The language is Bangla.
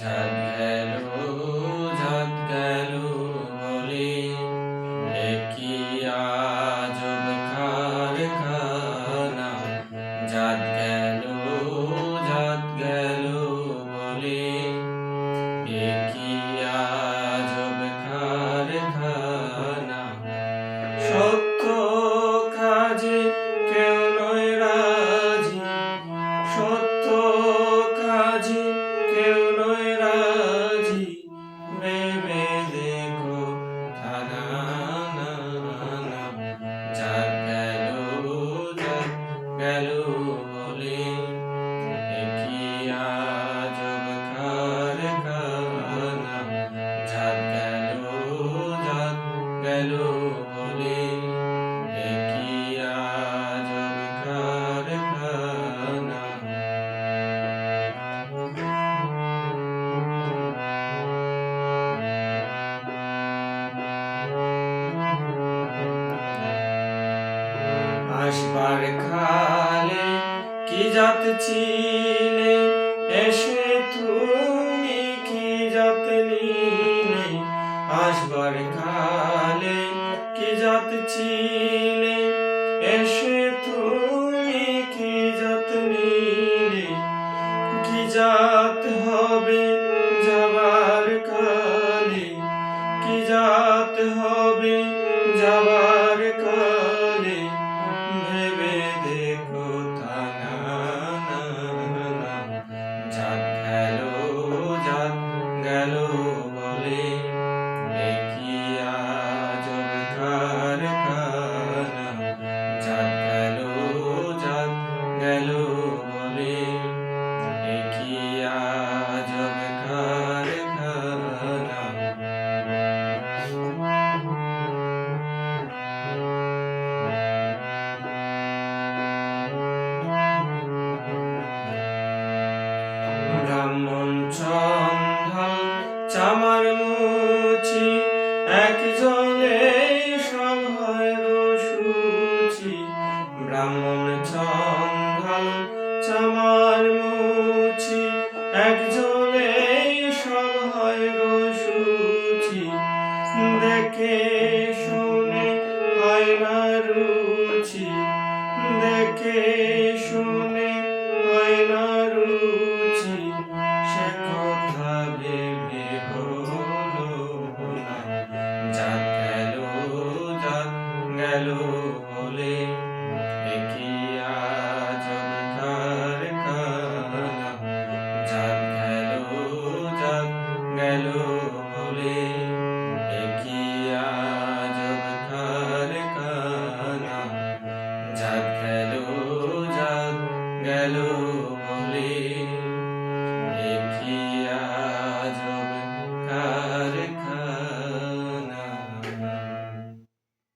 ঝাঁক গেল বলে এ কি আজব কারখানা। ঝাঁক গেল বলে এ কি আজব কারখানা। সত্য কাজে কেউ নয় রাজি, সত্য কাজে কেউ নয় রাজি, ভেবে দেখো থানা। ঝাঁক গেল বলে এ কি আজব কারখানা। ঝাঁক গেল বলে এ কি আজব কারখানা। আসবার কালে কি জাত ছিলে, এসে তুমি কি জাত নিলে। আসবার কালে কি জাত ছিলে, এসে তুমি কি জাত নিলে। কি জাত হবে যাবার কালে, কি জাত হবে যাবার কালে, ভেবে দেখো থানা। ঝাঁক গেল বলে এ কি আজব কারখানা। ঝাঁক গেল বলে এ কি আজব কারখানা। ব্রাহ্মণ চন্দ্র চামার মুচি, এক জলে সব হয় গো শুচি। ব্রাহ্মণ চন্দ্র চামার মুচি, এক জলে সব হয় গো শুচি। দেখে